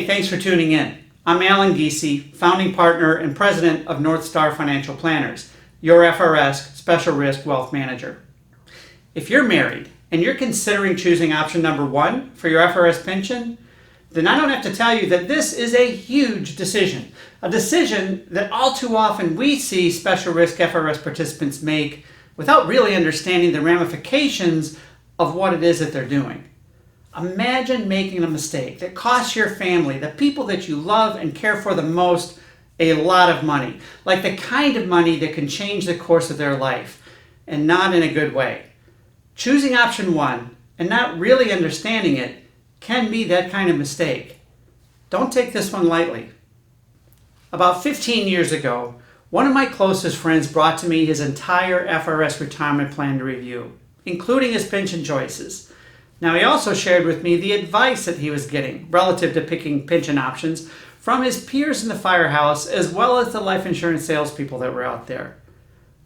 thanks for tuning in. I'm Alan Giese, founding partner and president of North Star Financial Planners, your FRS Special Risk Wealth Manager. If you're married and you're considering choosing option number 1 for your FRS pension, then I don't have to tell you that this is a huge decision. A decision that all too often we see special risk FRS participants make without really understanding the ramifications of what it is that they're doing. Imagine making a mistake that costs your family, the people that you love and care for the most, a lot of money. Like the kind of money that can change the course of their life, and not in a good way. Choosing option 1 and not really understanding it can be that kind of mistake. Don't take this one lightly. About 15 years ago, one of my closest friends brought to me his entire FRS retirement plan to review, including his pension choices. Now, he also shared with me the advice that he was getting relative to picking pension options from his peers in the firehouse, as well as the life insurance salespeople that were out there.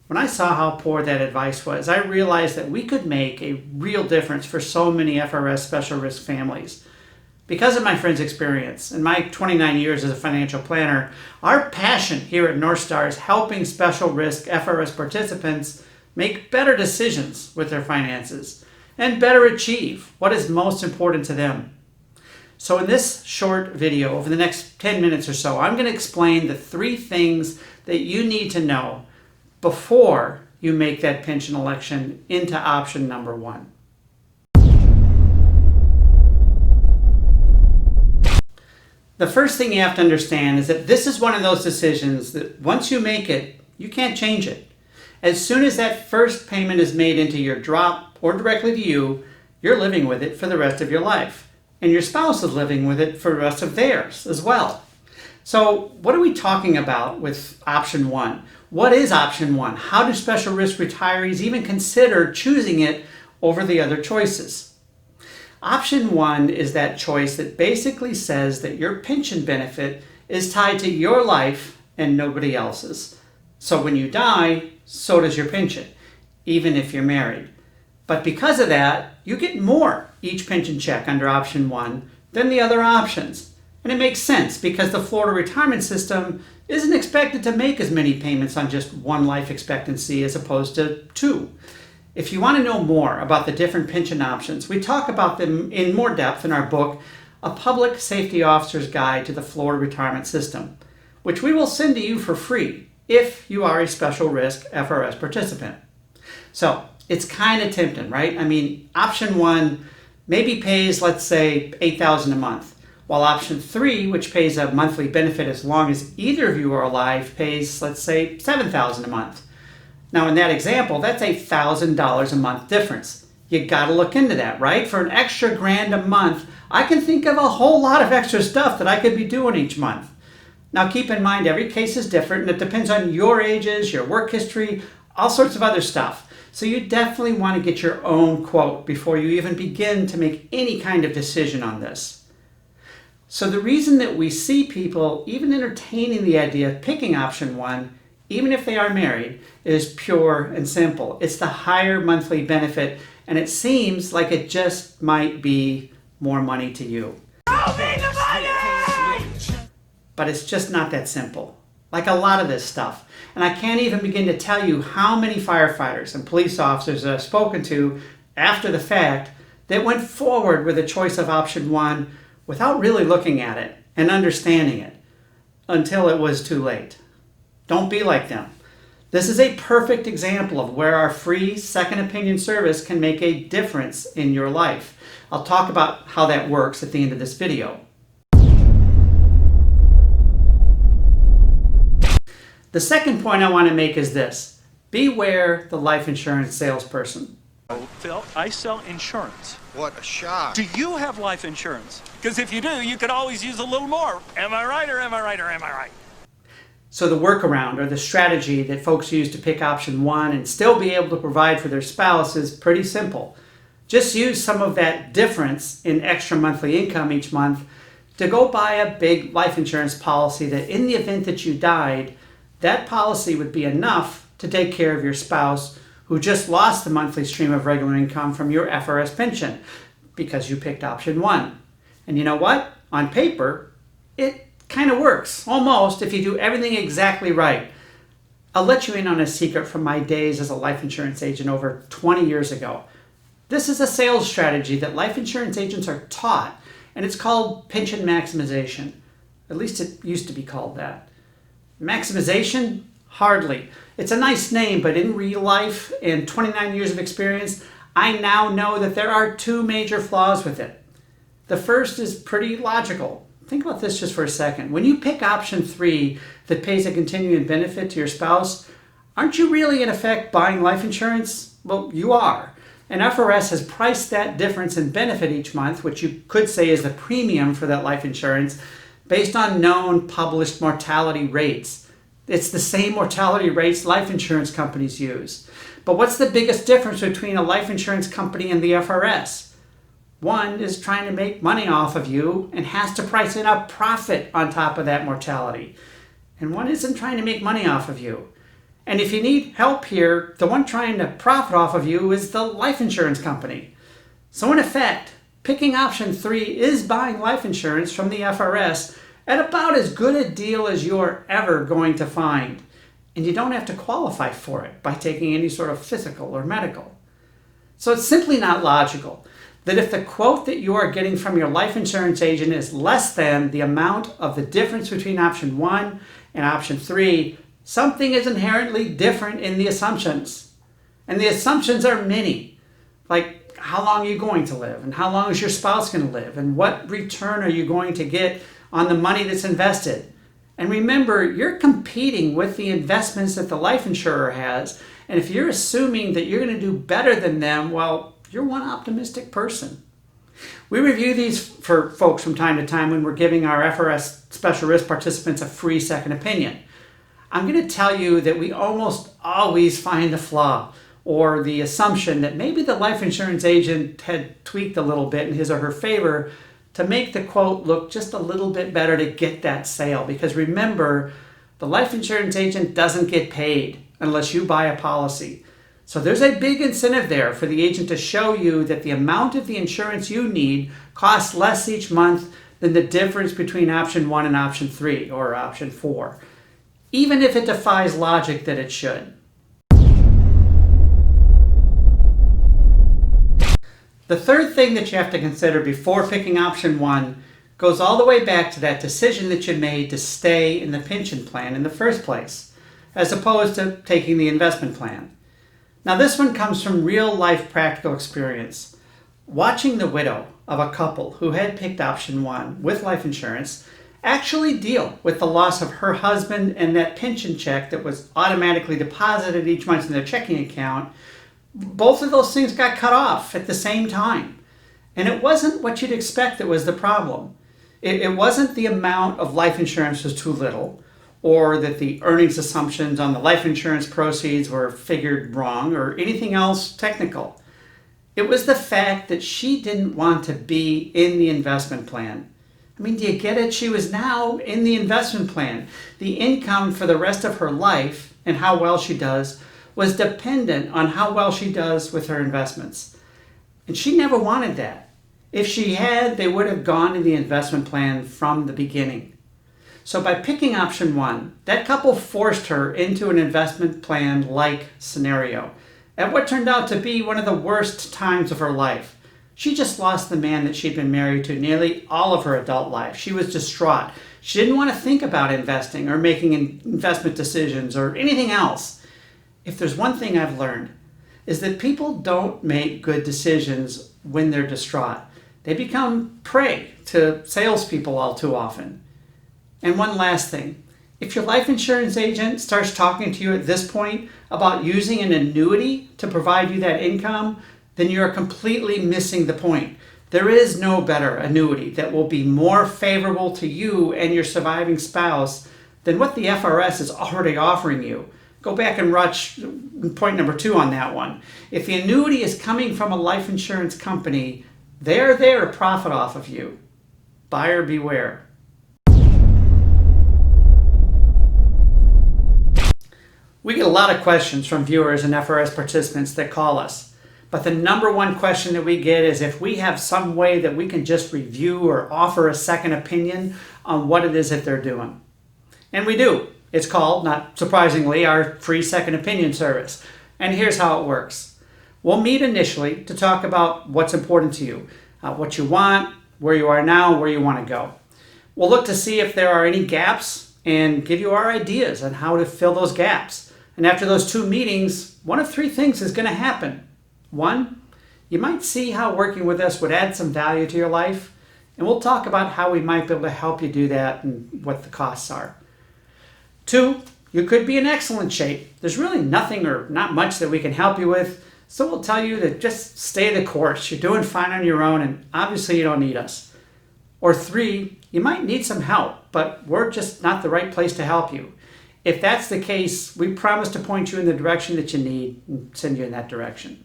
When I saw how poor that advice was, I realized that we could make a real difference for so many FRS special risk families. Because of my friend's experience and my 29 years as a financial planner, our passion here at North Star is helping special risk FRS participants make better decisions with their finances and better achieve what is most important to them. So in this short video, over the next 10 minutes or so, I'm going to explain the 3 things that you need to know before you make that pension election into option number 1. The first thing you have to understand is that this is one of those decisions that once you make it, you can't change it. As soon as that first payment is made into your drop or directly to you, you're living with it for the rest of your life. And your spouse is living with it for the rest of theirs as well. So what are we talking about with option 1? What is option 1? How do special risk retirees even consider choosing it over the other choices? Option 1 is that choice that basically says that your pension benefit is tied to your life and nobody else's. So when you die, so does your pension, even if you're married. But because of that, you get more each pension check under option 1 than the other options. And it makes sense because the Florida retirement system isn't expected to make as many payments on just one life expectancy as opposed to 2. If you want to know more about the different pension options, we talk about them in more depth in our book, A Public Safety Officer's Guide to the Florida Retirement System, which we will send to you for free if you are a special risk FRS participant. So it's kind of tempting, right? I mean, option 1 maybe pays, let's say, $8,000 a month, while option 3, which pays a monthly benefit as long as either of you are alive, pays, let's say, $7,000 a month. Now, in that example, that's $1,000 a month difference. You got to look into that, right? For an extra $1,000 a month, I can think of a whole lot of extra stuff that I could be doing each month. Now, keep in mind, every case is different, and it depends on your ages, your work history, all sorts of other stuff. So you definitely want to get your own quote before you even begin to make any kind of decision on this. So the reason that we see people even entertaining the idea of picking option 1, even if they are married, is pure and simple. It's the higher monthly benefit, and it seems like it just might be more money to you. But it's just not that simple, like a lot of this stuff. And I can't even begin to tell you how many firefighters and police officers that I've spoken to after the fact that went forward with a choice of option 1 without really looking at it and understanding it until it was too late. Don't be like them. This is a perfect example of where our free second opinion service can make a difference in your life. I'll talk about how that works at the end of this video. The second point I want to make is this. Beware the life insurance salesperson. Oh, Phil, I sell insurance. What a shock. Do you have life insurance? Because if you do, you could always use a little more. Am I right or am I right or am I right? So the workaround or the strategy that folks use to pick option 1 and still be able to provide for their spouse is pretty simple. Just use some of that difference in extra monthly income each month to go buy a big life insurance policy that in the event that you died, that policy would be enough to take care of your spouse who just lost the monthly stream of regular income from your FRS pension because you picked option 1. And you know what? On paper, It kind of works, almost, if you do everything exactly right. I'll let you in on a secret from my days as a life insurance agent over 20 years ago. This is a sales strategy that life insurance agents are taught, and it's called pension maximization. At least it used to be called that. Maximization? Hardly. It's a nice name, but in real life, in 29 years of experience, I now know that there are two major flaws with it. The first is pretty logical. Think about this just for a second. When you pick option 3 that pays a continuing benefit to your spouse, aren't you really in effect buying life insurance? Well, you are. And FRS has priced that difference in benefit each month, which you could say is the premium for that life insurance, based on known published mortality rates. It's the same mortality rates life insurance companies use. But what's the biggest difference between a life insurance company and the FRS? One is trying to make money off of you and has to price in a profit on top of that mortality. And one isn't trying to make money off of you. And if you need help here, the one trying to profit off of you is the life insurance company. So in effect, picking option 3 is buying life insurance from the FRS at about as good a deal as you're ever going to find. And you don't have to qualify for it by taking any sort of physical or medical. So it's simply not logical that if the quote that you are getting from your life insurance agent is less than the amount of the difference between option 1 and option 3, something is inherently different in the assumptions. And the assumptions are many, like how long are you going to live, and how long is your spouse going to live, and what return are you going to get on the money that's invested. And remember, you're competing with the investments that the life insurer has, and if you're assuming that you're going to do better than them, well, you're one optimistic person. We review these for folks from time to time when we're giving our FRS special risk participants a free second opinion. I'm going to tell you that we almost always find a flaw or the assumption that maybe the life insurance agent had tweaked a little bit in his or her favor to make the quote look just a little bit better to get that sale. Because remember, the life insurance agent doesn't get paid unless you buy a policy. So there's a big incentive there for the agent to show you that the amount of the insurance you need costs less each month than the difference between option 1 and option 3 or option 4, even if it defies logic that it should. The third thing that you have to consider before picking option 1 goes all the way back to that decision that you made to stay in the pension plan in the first place, as opposed to taking the investment plan. Now this one comes from real life practical experience. Watching the widow of a couple who had picked option 1 with life insurance actually deal with the loss of her husband and that pension check that was automatically deposited each month in their checking account, both of those things got cut off at the same time. And it wasn't what you'd expect that was the problem. It wasn't the amount of life insurance was too little, or that the earnings assumptions on the life insurance proceeds were figured wrong, or anything else technical. It was the fact that she didn't want to be in the investment plan. I mean, do you get it? She was now in the investment plan. The income for the rest of her life and how well she does was dependent on how well she does with her investments. And she never wanted that. If she had, they would have gone in the investment plan from the beginning. So by picking option 1, that couple forced her into an investment plan-like scenario at what turned out to be one of the worst times of her life. She just lost the man that she'd been married to nearly all of her adult life. She was distraught. She didn't want to think about investing or making investment decisions or anything else. If there's one thing I've learned, is that people don't make good decisions when they're distraught. They become prey to salespeople all too often. And one last thing, if your life insurance agent starts talking to you at this point about using an annuity to provide you that income, then you're completely missing the point. There is no better annuity that will be more favorable to you and your surviving spouse than what the FRS is already offering you. Go back and watch point number 2 on that one. If the annuity is coming from a life insurance company, they're there to profit off of you. Buyer beware. We get a lot of questions from viewers and FRS participants that call us. But the number one question that we get is if we have some way that we can just review or offer a second opinion on what it is that they're doing. And we do. It's called, not surprisingly, our free second opinion service. And here's how it works. We'll meet initially to talk about what's important to you, what you want, where you are now, where you want to go. We'll look to see if there are any gaps and give you our ideas on how to fill those gaps. And after those 2 meetings, one of 3 things is going to happen. 1, you might see how working with us would add some value to your life, and we'll talk about how we might be able to help you do that and what the costs are. 2, you could be in excellent shape. There's really nothing or not much that we can help you with, so we'll tell you to just stay the course. You're doing fine on your own, and obviously you don't need us. Or 3, you might need some help, but we're just not the right place to help you. If that's the case, we promise to point you in the direction that you need and send you in that direction.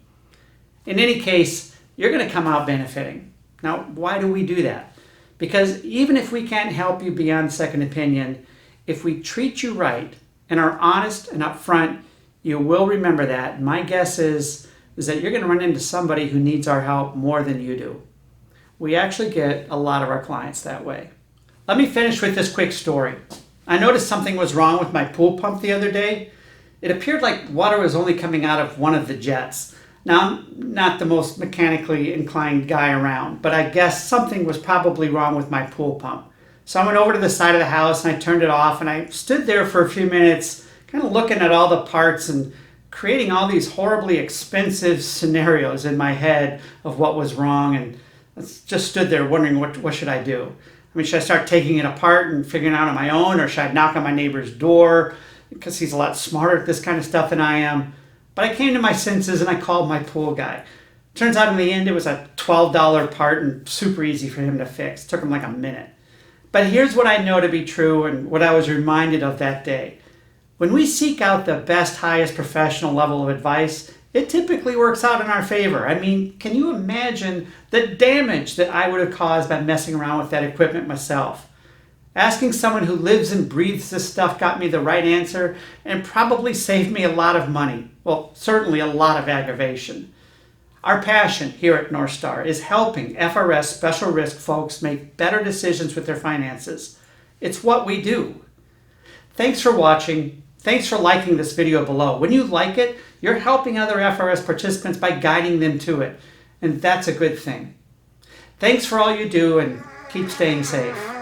In any case, you're going to come out benefiting. Now, why do we do that? Because even if we can't help you beyond second opinion, if we treat you right and are honest and upfront, you will remember that. My guess is that you're going to run into somebody who needs our help more than you do. We actually get a lot of our clients that way. Let me finish with this quick story. I noticed something was wrong with my pool pump the other day. It appeared like water was only coming out of one of the jets. Now, I'm not the most mechanically inclined guy around, but I guess something was probably wrong with my pool pump. So I went over to the side of the house and I turned it off, and I stood there for a few minutes kind of looking at all the parts and creating all these horribly expensive scenarios in my head of what was wrong, and I just stood there wondering what should I do. I mean, should I start taking it apart and figuring it out on my own, or should I knock on my neighbor's door because he's a lot smarter at this kind of stuff than I am? But I came to my senses and I called my pool guy. Turns out in the end it was a $12 part and super easy for him to fix. It took him like a minute. But here's what I know to be true and what I was reminded of that day. When we seek out the best, highest professional level of advice, it typically works out in our favor. I mean, can you imagine the damage that I would have caused by messing around with that equipment myself? Asking someone who lives and breathes this stuff got me the right answer and probably saved me a lot of money. Well, certainly a lot of aggravation. Our passion here at North Star is helping FRS special risk folks make better decisions with their finances. It's what we do. Thanks for watching. Thanks for liking this video below. When you like it, you're helping other FRS participants by guiding them to it, and that's a good thing. Thanks for all you do, and keep staying safe.